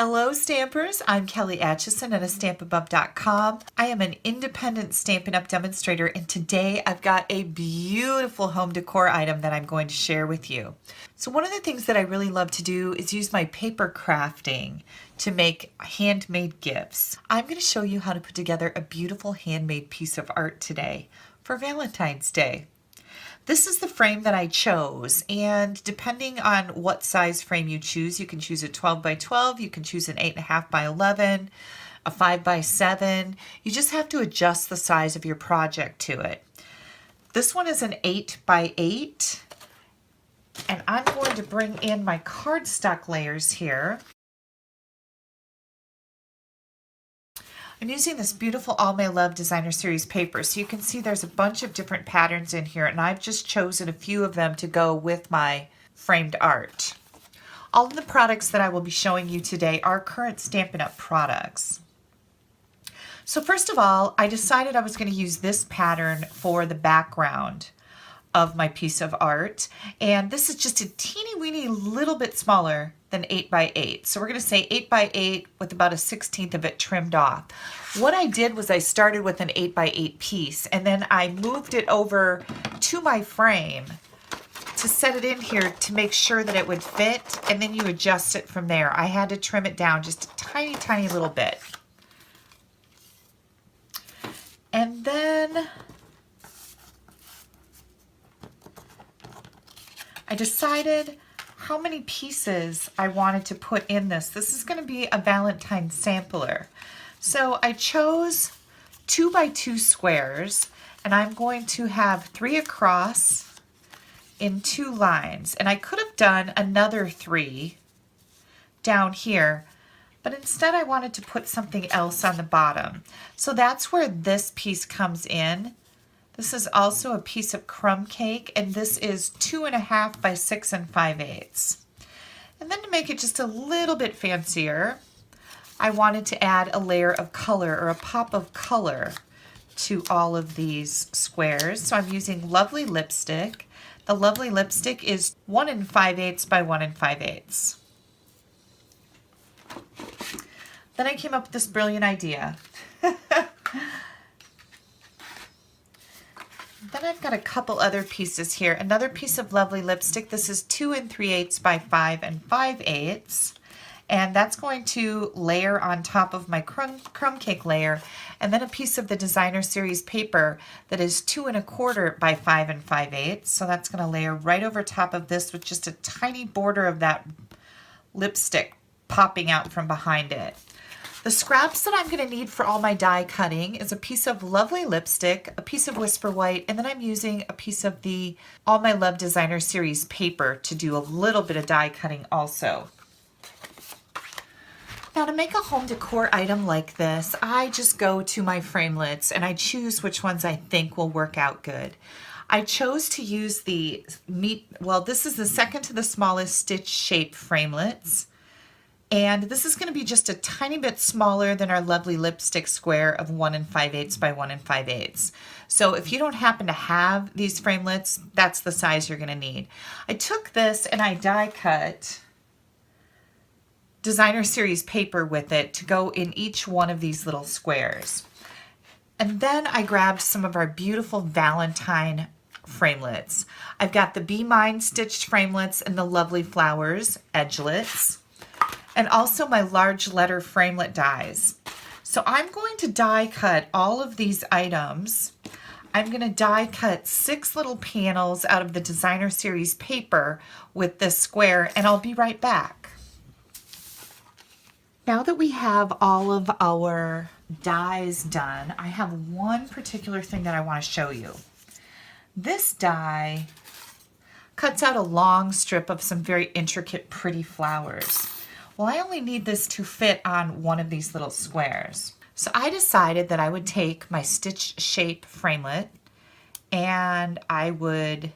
Hello Stampers, I'm Kelly Acheson at stampabove.com. I am an independent Stampin' Up! Demonstrator, and today I've got a beautiful home decor item that I'm going to share with you. So one of the things that I really love to do is use my paper crafting to make handmade gifts. I'm going to show you how to put together a beautiful handmade piece of art today for Valentine's Day. This is the frame that I chose, and depending on what size frame you choose, you can choose a 12 by 12, you can choose an 8.5 by 11, a 5 by 7. You just have to adjust the size of your project to it. This one is an 8 by 8, and I'm going to bring in my cardstock layers here. I'm using this beautiful All My Love Designer Series paper, so you can see there's a bunch of different patterns in here, and I've just chosen a few of them to go with my framed art. All of the products that I will be showing you today are current Stampin' Up! Products. So first of all, I decided I was going to use this pattern for the background of my piece of art, and this is just a teeny weeny little bit smaller than 8 by 8. So we're going to say 8 by 8 with about a 1/16 of it trimmed off. What I did was I started with an 8 by 8 piece, and then I moved it over to my frame to set it in here to make sure that it would fit, and then you adjust it from there. I had to trim it down just a tiny little bit. And then I decided how many pieces I wanted to put in this. This is going to be a Valentine sampler. So I chose 2 by 2 squares, and I'm going to have 3 across in 2 lines. And I could have done another 3 down here, but instead I wanted to put something else on the bottom. So that's where this piece comes in. This is also a piece of crumb cake, and this is 2.5 by 6 5/8. And then to make it just a little bit fancier, I wanted to add a layer of color or a pop of color to all of these squares. So I'm using Lovely Lipstick. The Lovely Lipstick is 1 5/8 by 1 5/8. Then I came up with this brilliant idea. Then I've got a couple other pieces here. Another piece of Lovely Lipstick. This is 2 3/8 by 5 5/8. And that's going to layer on top of my crumb cake layer. And then a piece of the Designer Series paper that is 2 1/4 by 5 5/8. So that's going to layer right over top of this with just a tiny border of that lipstick popping out from behind it. The scraps that I'm going to need for all my die cutting is a piece of Lovely Lipstick, a piece of Whisper White, and then I'm using a piece of the All My Love Designer Series paper to do a little bit of die cutting also. Now to make a home decor item like this, I just go to my framelits and I choose which ones I think will work out good. I chose to use the this is the second to the smallest stitch shape framelits. And this is going to be just a tiny bit smaller than our Lovely Lipstick square of 1 5/8 by 1 5/8. So if you don't happen to have these framelits, that's the size you're going to need. I took this and I die cut Designer Series paper with it to go in each one of these little squares. And then I grabbed some of our beautiful Valentine framelits. I've got the Be Mine stitched framelits and the Lovely Flowers edgelets, and also my large letter framelit dies. So I'm going to die cut all of these items. I'm going to die cut 6 little panels out of the Designer Series paper with this square, and I'll be right back. Now that we have all of our dies done, I have one particular thing that I want to show you. This die cuts out a long strip of some very intricate, pretty flowers. Well, I only need this to fit on one of these little squares. So I decided that I would take my stitch shape framelit and I would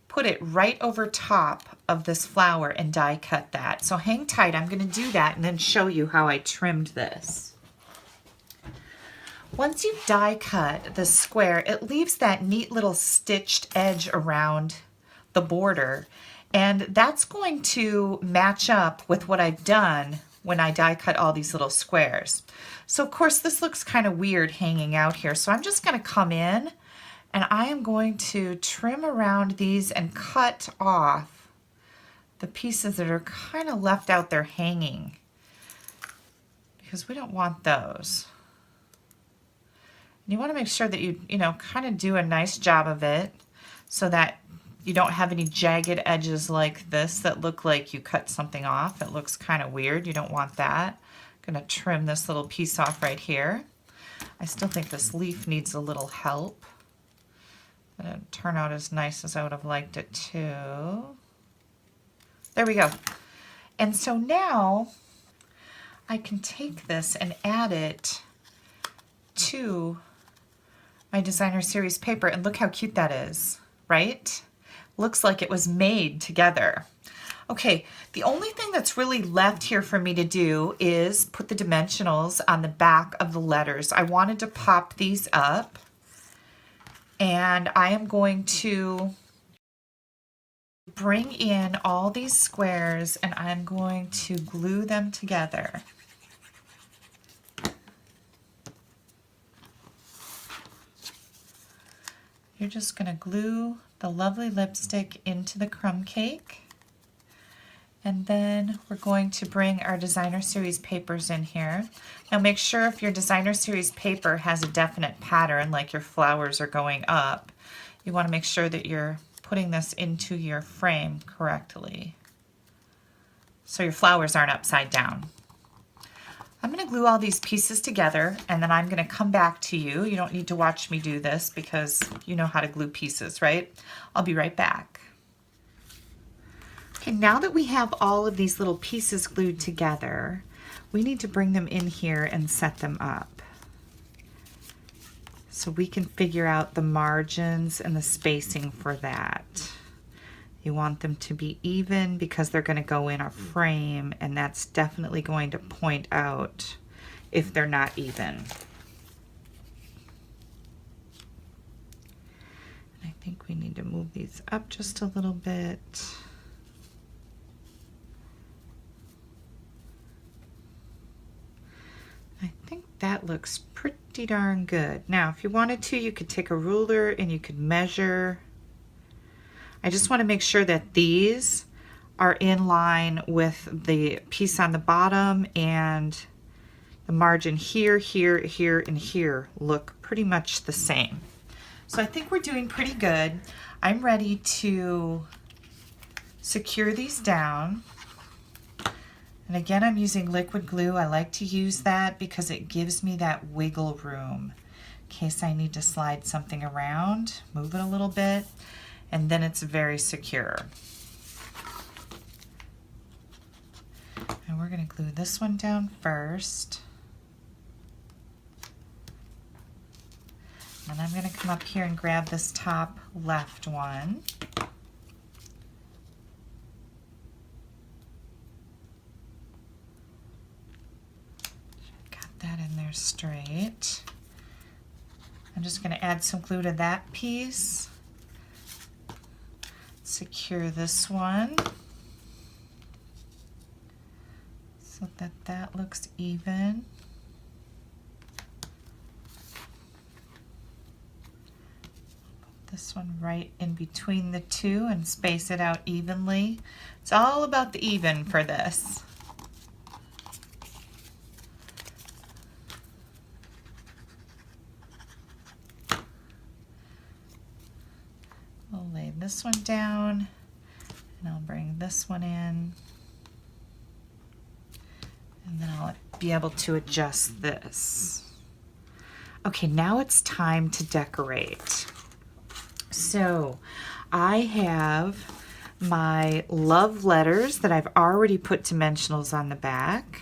put it right over top of this flower and die cut that. So hang tight, I'm going to do that and then show you how I trimmed this. Once you've die cut the square, it leaves that neat little stitched edge around the border. And that's going to match up with what I've done when I die cut all these little squares. So of course this looks kind of weird hanging out here. So I'm just going to come in and I am going to trim around these and cut off the pieces that are kind of left out there hanging, because we don't want those. And you want to make sure that you kind of do a nice job of it so that you don't have any jagged edges like this that look like you cut something off. It looks kind of weird. You don't want that. I'm going to trim this little piece off right here. I still think this leaf needs a little help. It didn't turn out as nice as I would have liked it to. There we go. And so now I can take this and add it to my designer series paper, and look how cute that is, right? Looks like it was made together. Okay, the only thing that's really left here for me to do is put the dimensionals on the back of the letters. I wanted to pop these up, and I am going to bring in all these squares and I'm going to glue them together. You're just going to glue the lovely lipstick into the crumb cake, and then we're going to bring our designer series papers in here. Now make sure if your designer series paper has a definite pattern, like your flowers are going up, you want to make sure that you're putting this into your frame correctly so your flowers aren't upside down. I'm going to glue all these pieces together, and then I'm going to come back to you. You don't need to watch me do this because you know how to glue pieces, right? I'll be right back. Okay, now that we have all of these little pieces glued together, we need to bring them in here and set them up so we can figure out the margins and the spacing for that. You want them to be even because they're going to go in a frame, and that's definitely going to point out if they're not even. I think we need to move these up just a little bit. I think that looks pretty darn good. Now, if you wanted to, you could take a ruler and you could measure. I just want to make sure that these are in line with the piece on the bottom, and the margin here, here, here, and here look pretty much the same. So I think we're doing pretty good. I'm ready to secure these down. And again, I'm using liquid glue. I like to use that because it gives me that wiggle room in case I need to slide something around, move it a little bit, and then it's very secure. And we're going to glue this one down first. And I'm going to come up here and grab this top left one. Got that in there straight. I'm just going to add some glue to that piece. Secure this one so that that looks even. Put this one right in between the two and space it out evenly. It's all about the even for this. I'll lay this one down, and I'll bring this one in, and then I'll be able to adjust this. Okay, now it's time to decorate. So I have my love letters that I've already put dimensionals on the back.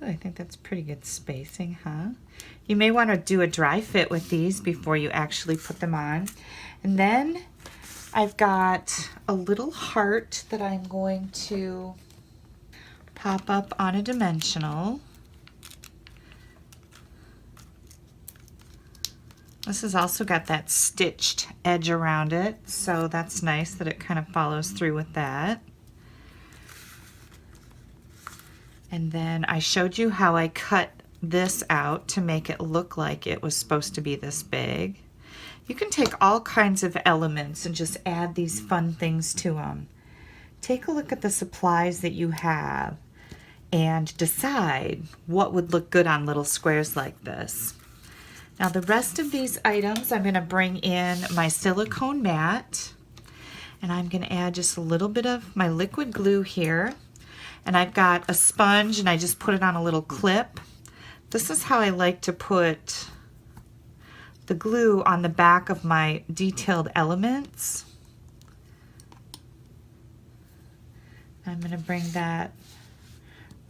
I think that's pretty good spacing, huh? You may want to do a dry fit with these before you actually put them on. And then I've got a little heart that I'm going to pop up on a dimensional. This has also got that stitched edge around it, so that's nice that it kind of follows through with that. And then I showed you how I cut this out to make it look like it was supposed to be this big. You can take all kinds of elements and just add these fun things to them. Take a look at the supplies that you have and decide what would look good on little squares like this. Now the rest of these items, I'm going to bring in my silicone mat, and I'm going to add just a little bit of my liquid glue here. And I've got a sponge, and I just put it on a little clip. This is how I like to put the glue on the back of my detailed elements. I'm going to bring that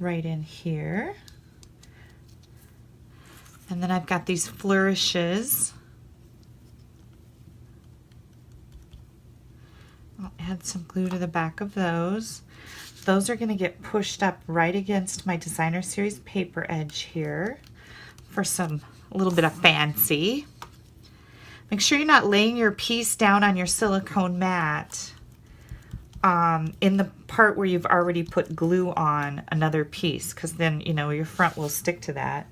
right in here. And then I've got these flourishes. I'll add some glue to the back of those. Those are going to get pushed up right against my Designer Series paper edge here for a little bit of fancy. Make sure you're not laying your piece down on your silicone mat in the part where you've already put glue on another piece, because then, you know, your front will stick to that.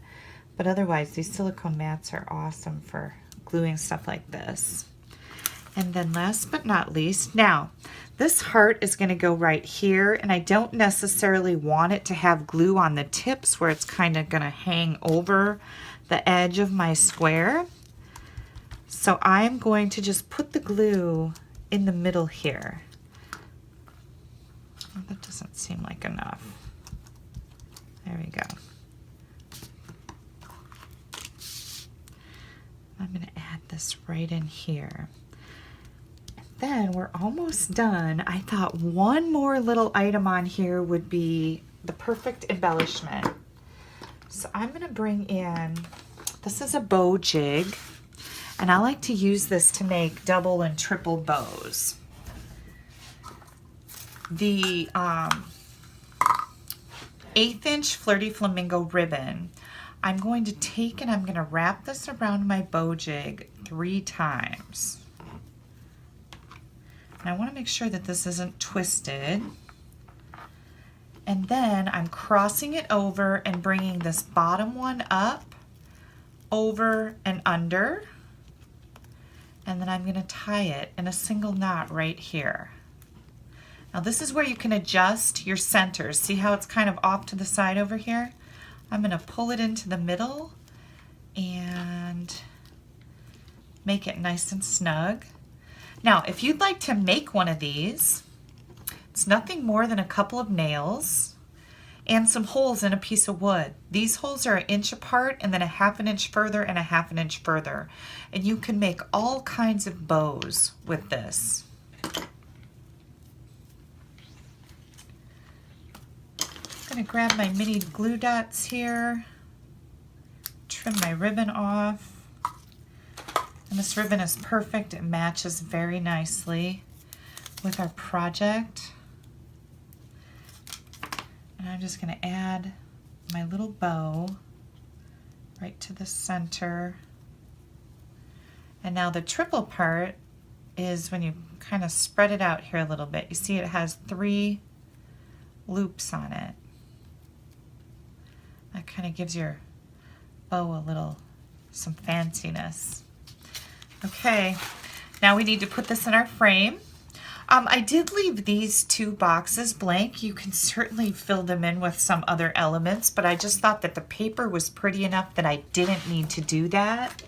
But otherwise, these silicone mats are awesome for gluing stuff like this. And then last but not least, now, this heart is going to go right here, and I don't necessarily want it to have glue on the tips where it's kind of going to hang over the edge of my square. So I'm going to just put the glue in the middle here. Oh, that doesn't seem like enough. There we go. I'm going to add this right in here. And then we're almost done. I thought one more little item on here would be the perfect embellishment. So I'm going to bring in, this is a bow jig, and I like to use this to make double and triple bows. The 1/8 inch Flirty Flamingo ribbon, I'm going to take and I'm going to wrap this around my bow jig 3 times. And I want to make sure that this isn't twisted. And then I'm crossing it over and bringing this bottom one up, over and under. And then I'm going to tie it in a single knot right here. Now this is where you can adjust your centers. See how it's kind of off to the side over here? I'm going to pull it into the middle and make it nice and snug. Now, if you'd like to make one of these, it's nothing more than a couple of nails and some holes in a piece of wood. These holes are 1 inch apart, and then a 1/2 inch further and a 1/2 inch further. And you can make all kinds of bows with this. I'm going to grab my mini glue dots here, trim my ribbon off, and this ribbon is perfect. It matches very nicely with our project. And I'm just going to add my little bow right to the center. And now the triple part is when you kind of spread it out here a little bit. You see it has 3 loops on it. That kind of gives your bow some fanciness. Okay, now we need to put this in our frame. I did leave these 2 boxes blank. You can certainly fill them in with some other elements, but I just thought that the paper was pretty enough that I didn't need to do that.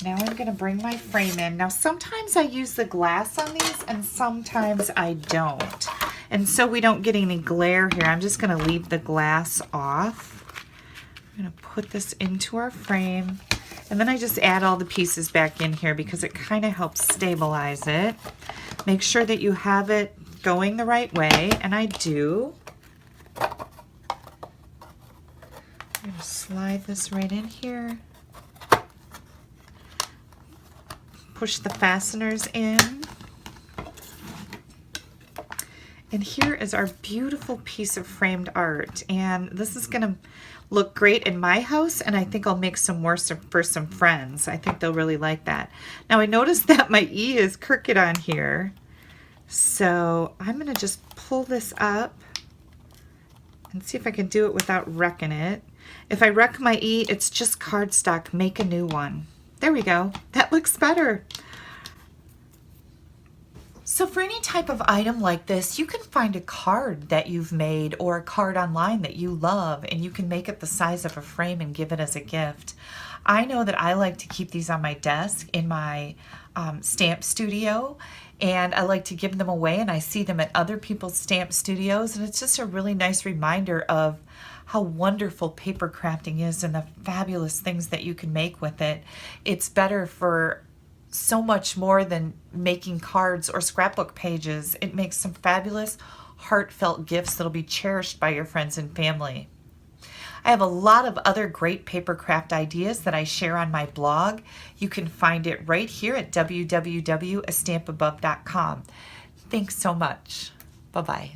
Now I'm going to bring my frame in. Now sometimes I use the glass on these and sometimes I don't. And so we don't get any glare here, I'm just going to leave the glass off. I'm going to put this into our frame. And then I just add all the pieces back in here because it kind of helps stabilize it. Make sure that you have it going the right way, and I do. I'm going to slide this right in here. Push the fasteners in. And here is our beautiful piece of framed art. And this is going to look great in my house, and I think I'll make some more for some friends. I think they'll really like that. Now I noticed that my E is crooked on here. So I'm going to just pull this up and see if I can do it without wrecking it. If I wreck my E, it's just cardstock. Make a new one. There we go. That looks better. So for any type of item like this, you can find a card that you've made or a card online that you love, and you can make it the size of a frame and give it as a gift. I know that I like to keep these on my desk in my stamp studio, and I like to give them away, and I see them at other people's stamp studios, and it's just a really nice reminder of how wonderful paper crafting is and the fabulous things that you can make with it. It's better for so much more than making cards or scrapbook pages. It makes some fabulous, heartfelt gifts that'll be cherished by your friends and family. I have a lot of other great paper craft ideas that I share on my blog. You can find it right here at www.astampabove.com. Thanks so much. Bye-bye.